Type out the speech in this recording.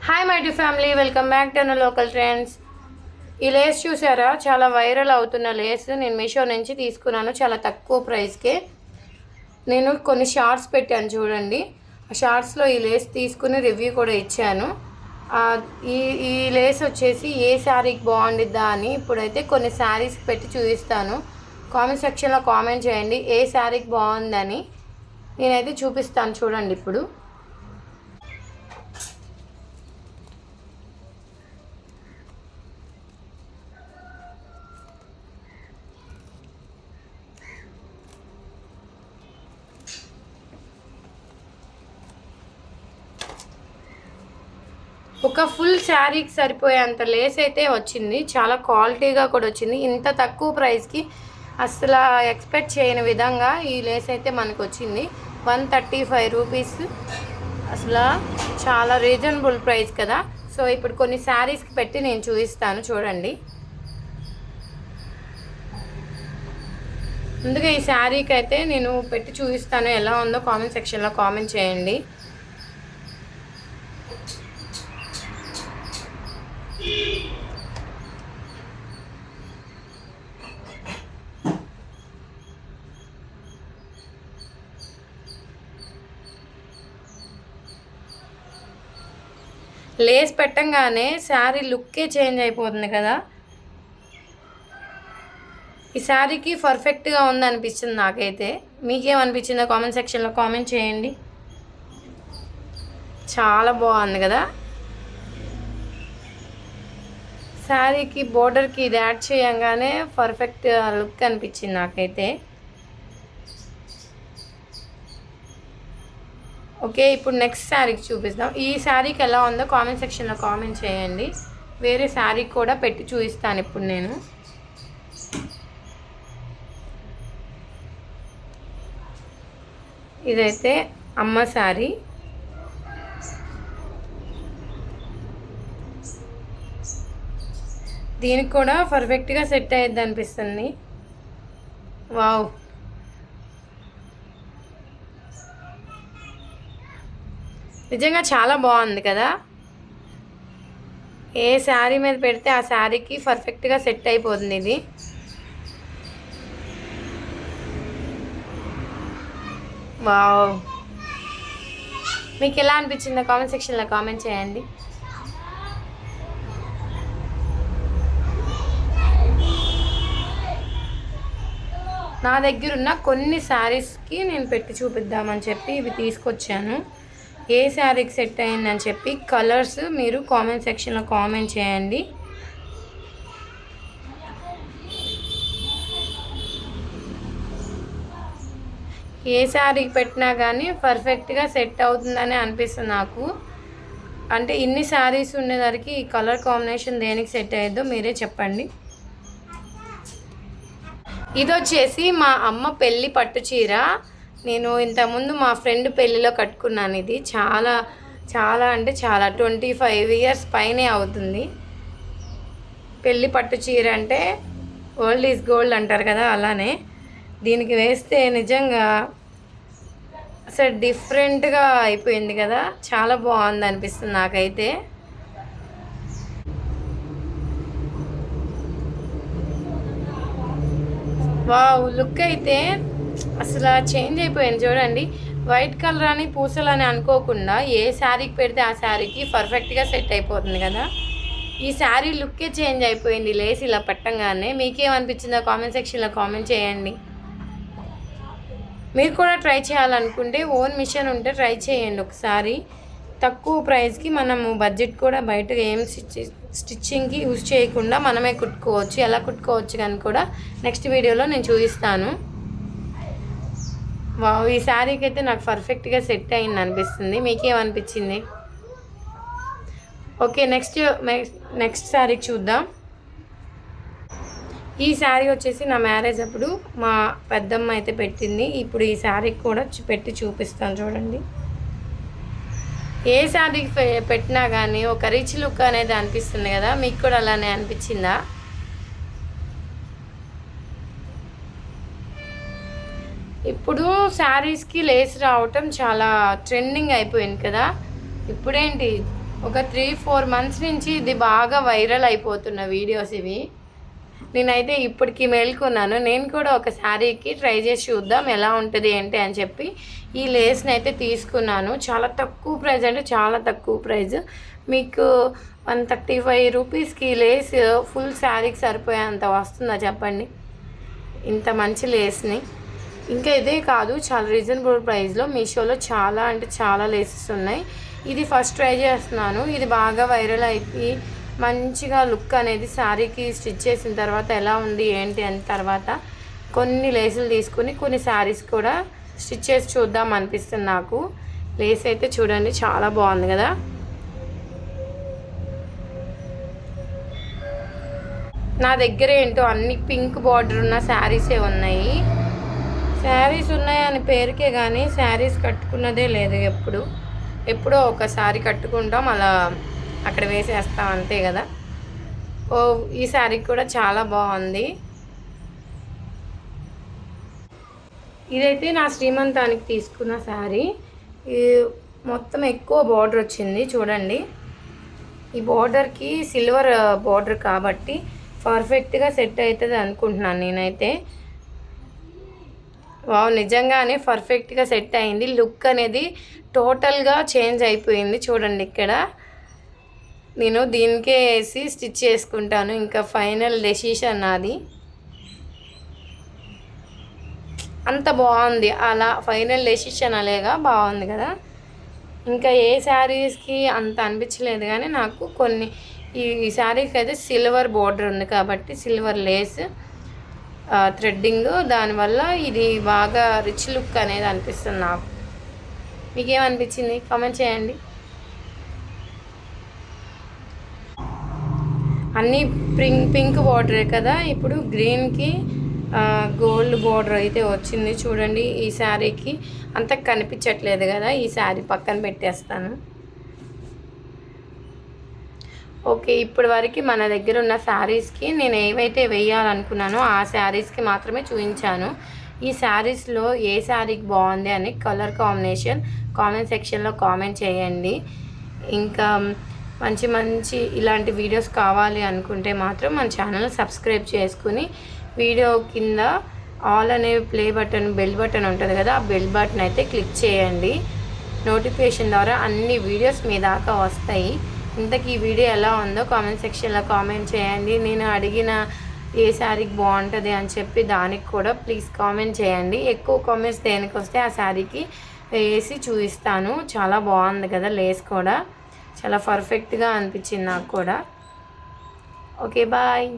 Hi my dear family, welcome back to Local Trends. ఈ Lay's చూసారా, చాలా viral అవుతున్న లేస్. నేను మీషో నుంచి తీసుకున్నాను చాలా తక్కువ ప్రైస్కే. నేను కొన్ని షార్ట్స్ పెట్టాను చూడండి. ఆ షార్ట్స్లో ఈ లేస్ తీసుకుని రివ్యూ కూడా ఇచ్చాను. ఈ ఈ లేస్ వచ్చేసి ఏ శారీకి బాగుండిద్దా అని ఇప్పుడైతే కొన్ని శారీస్కి పెట్టి చూపిస్తాను. కామెంట్ సెక్షన్లో కామెంట్ చేయండి ఏ శారీకి బాగుందని. నేనైతే చూపిస్తాను చూడండి. ఇప్పుడు ఒక ఫుల్ శారీకి సరిపోయేంత లేస్ అయితే వచ్చింది. చాలా క్వాలిటీగా కూడా వచ్చింది. ఇంత తక్కువ ప్రైస్కి అసలు ఎక్స్పెక్ట్ చేయని విధంగా ఈ లేస్ అయితే మనకు వచ్చింది. 135 రూపీస్. అసలు చాలా రీజనబుల్ ప్రైస్ కదా. సో ఇప్పుడు కొన్ని శారీస్కి పెట్టి నేను చూపిస్తాను చూడండి. అందుకే ఈ శారీకి అయితే నేను పెట్టి చూపిస్తాను. ఎలా ఉందో కామెంట్ సెక్షన్లో కామెంట్ చేయండి. లేస్ పెట్టంగానే శారీ లుక్కే చేంజ్ అయిపోతుంది కదా. ఈ శారీకి పర్ఫెక్ట్గా ఉందనిపించింది నాకైతే. మీకేమనిపించిందో కామెంట్ సెక్షన్లో కామెంట్ చేయండి. చాలా బాగుంది కదా. శారీకి బోర్డర్కి ఇది యాడ్ చేయంగానే పర్ఫెక్ట్ లుక్ అనిపించింది నాకైతే. ఓకే, ఇప్పుడు నెక్స్ట్ శారీకి చూపిస్తాం. ఈ శారీకి ఎలా ఉందో కామెంట్ సెక్షన్లో కామెంట్ చేయండి. వేరే శారీ కూడా పెట్టి చూపిస్తాను ఇప్పుడు నేను. ఇదైతే అమ్మ శారీ. దీనికి కూడా పర్ఫెక్ట్గా సెట్ అయ్యిద్ది అనిపిస్తుంది. వావ్, నిజంగా చాలా బాగుంది కదా. ఏ శారీ మీద పెడితే ఆ శారీకి పర్ఫెక్ట్గా సెట్ అయిపోతుంది ఇది. వావ్, మీకు ఎలా అనిపించిందో కామెంట్ సెక్షన్లో కామెంట్ చేయండి. నా దగ్గర ఉన్న కొన్ని శారీస్కి నేను పెట్టి చూపిద్దామని చెప్పి ఇవి తీసుకొచ్చాను. ఏ శారీకి సెట్ అయిందని చెప్పి కలర్స్ మీరు కామెంట్ సెక్షన్లో కామెంట్ చేయండి. ఏ శారీకి పెట్టినా కానీ పర్ఫెక్ట్గా సెట్ అవుతుందని అనిపిస్తుంది నాకు. అంటే ఇన్ని శారీస్ ఉండేసరికి ఈ కలర్ కాంబినేషన్ దేనికి సెట్ అయ్యేదో మీరే చెప్పండి. ఇది వచ్చేసి మా అమ్మ పెళ్ళి పట్టు చీర. నేను ఇంతకుముందు మా ఫ్రెండ్ పెళ్ళిలో కట్టుకున్నాను. ఇది చాలా చాలా అంటే చాలా 25 ఇయర్స్ పైనే అవుతుంది. పెళ్ళి పట్టు చీర అంటే ఓల్డ్ ఈజ్ గోల్డ్ అంటారు కదా, అలానే దీనికి వేస్తే నిజంగా అసలు డిఫరెంట్గా అయిపోయింది కదా. చాలా బాగుంది అనిపిస్తుంది నాకైతే. వావ్, లుక్ అయితే అసలు చేంజ్ అయిపోయింది చూడండి. వైట్ కలర్ అని పూసలు అని అనుకోకుండా ఏ శారీకి పెడితే ఆ శారీకి పర్ఫెక్ట్గా సెట్ అయిపోతుంది కదా. ఈ శారీ లుక్కే చేంజ్ అయిపోయింది లేస్ ఇలా పెట్టంగానే. మీకేమనిపించిందో కామెంట్ సెక్షన్లో కామెంట్ చేయండి. మీరు కూడా ట్రై చేయాలనుకుంటే ఓన్ మిషన్ ఉంటే ట్రై చేయండి ఒకసారి. తక్కువ ప్రైస్కి మనము బడ్జెట్ కూడా బయట ఏం స్టిచ్చింగ్కి యూజ్ చేయకుండా మనమే కుట్టుకోవచ్చు. ఎలా కుట్టుకోవచ్చు కానీ కూడా నెక్స్ట్ వీడియోలో నేను చూపిస్తాను. వావ్, ఈ శారీకి అయితే నాకు పర్ఫెక్ట్గా సెట్ అయింది అనిపిస్తుంది. మీకేమనిపించింది? ఓకే, నెక్స్ట్ శారీకి చూద్దాం. ఈ శారీ వచ్చేసి నా మ్యారేజ్ అప్పుడు మా పెద్దమ్మ అయితే పెట్టింది. ఇప్పుడు ఈ శారీకి కూడా పెట్టి చూపిస్తాను చూడండి. ఏ శారీకి పెట్టినా కానీ ఒక రిచ్ లుక్ అనేది అనిపిస్తుంది కదా. మీకు కూడా అలానే అనిపించిందా? ఇప్పుడు శారీస్కి లేస్ రావటం చాలా ట్రెండింగ్ అయిపోయింది కదా. ఇప్పుడేంటి ఒక 3-4 మంత్స్ నుంచి ఇది బాగా వైరల్ అయిపోతున్న వీడియోస్ ఇవి. నేనైతే ఇప్పటికి మేల్కొన్నాను. నేను కూడా ఒక శారీకి ట్రై చేసి చూద్దాం ఎలా ఉంటుంది ఏంటి అని చెప్పి ఈ లేస్ని అయితే తీసుకున్నాను. చాలా తక్కువ ప్రైస్, అంటే చాలా తక్కువ ప్రైస్. మీకు 135 రూపీస్కి లేస్ ఫుల్ శారీకి సరిపోయేంత వస్తుందా చెప్పండి, ఇంత మంచి లేస్ని. ఇంకా ఇదే కాదు, చాలా రీజనబుల్ ప్రైస్లో మీషోలో చాలా అంటే చాలా లేసెస్ ఉన్నాయి. ఇది ఫస్ట్ ట్రై చేస్తున్నాను. ఇది బాగా వైరల్ అయిపోయి మంచిగా లుక్ అనేది శారీకి స్టిచ్ చేసిన తర్వాత ఎలా ఉంది ఏంటి అని తర్వాత కొన్ని లేసులు తీసుకుని కొన్ని శారీస్ కూడా స్టిచ్ చేసి చూద్దాం అనిపిస్తుంది నాకు. లేస్ అయితే చూడండి చాలా బాగుంది కదా. నా దగ్గర ఏంటో అన్ని పింక్ బార్డర్ ఉన్న శారీసే ఉన్నాయి. శారీస్ ఉన్నాయని పేరుకే కానీ శారీస్ కట్టుకున్నదే లేదు. ఎప్పుడో ఒకసారి కట్టుకుంటాం, అలా అక్కడ వేసేస్తాం అంతే కదా. ఈ శారీ కూడా చాలా బాగుంది. ఇదైతే నా శ్రీమంతానికి తీసుకున్న శారీ. మొత్తం ఎక్కువ బార్డర్ వచ్చింది చూడండి. ఈ బార్డర్కి సిల్వర్ బార్డర్ కాబట్టి పర్ఫెక్ట్గా సెట్ అవుతుంది అనుకుంటున్నాను నేనైతే. వావ్, నిజంగానే పర్ఫెక్ట్గా సెట్ అయింది. లుక్ అనేది టోటల్గా చేంజ్ అయిపోయింది చూడండి. ఇక్కడ నేను దీనికే వేసి స్టిచ్ చేసుకుంటాను, ఇంకా ఫైనల్ డెసిషన్ నాది. అంత బాగుంది, అలా ఫైనల్ డెసిషన్ అలాగా బాగుంది కదా. ఇంకా ఏ శారీస్కి అంత అనిపించలేదు కానీ నాకు కొన్ని ఈ శారీకి అయితే సిల్వర్ బార్డర్ ఉంది కాబట్టి సిల్వర్ లేస్ థ్రెడ్డింగ్, దానివల్ల ఇది బాగా రిచ్ లుక్ అనేది అనిపిస్తుంది నాకు. మీకేమనిపించింది కామెంట్ చేయండి. అన్నీ పింక్ బార్డరే కదా. ఇప్పుడు గ్రీన్కి గోల్డ్ బార్డర్ అయితే వచ్చింది చూడండి. ఈ శారీకి అంత కనిపించట్లేదు కదా, ఈ శారీ పక్కన పెట్టేస్తాను. ఓకే, ఇప్పటి వరకు మన దగ్గర ఉన్న శారీస్కి నేను ఏవైతే వేయాలనుకున్నానో ఆ శారీస్కి మాత్రమే చూపించాను. ఈ శారీస్లో ఏ శారీకి బాగుంది అని కలర్ కాంబినేషన్ కామెంట్ సెక్షన్లో కామెంట్ చేయండి. ఇంకా మంచి ఇలాంటి వీడియోస్ కావాలి అనుకుంటే మాత్రం మన ఛానల్ సబ్స్క్రైబ్ చేసుకుని వీడియో కింద ఆల్ అనే ప్లే బటన్, బెల్ బటన్ ఉంటుంది కదా, ఆ బెల్ బటన్ అయితే క్లిక్ చేయండి. నోటిఫికేషన్ ద్వారా అన్ని వీడియోస్ మీ దాకా వస్తాయి. ఇంతకీ ఈ వీడియో ఎలా ఉందో కామెంట్ సెక్షన్లో కామెంట్ చేయండి. నేను అడిగిన ఏ శారీకి బాగుంటుంది అని చెప్పి దానికి కూడా ప్లీజ్ కామెంట్ చేయండి. ఎక్కువ కామెంట్స్ దేనికి వస్తే ఆ శారీకి వేసి చూపిస్తాను. చాలా బాగుంది కదా, లేస్ కూడా చాలా పర్ఫెక్ట్గా అనిపించింది నాకు కూడా. Okay, bye.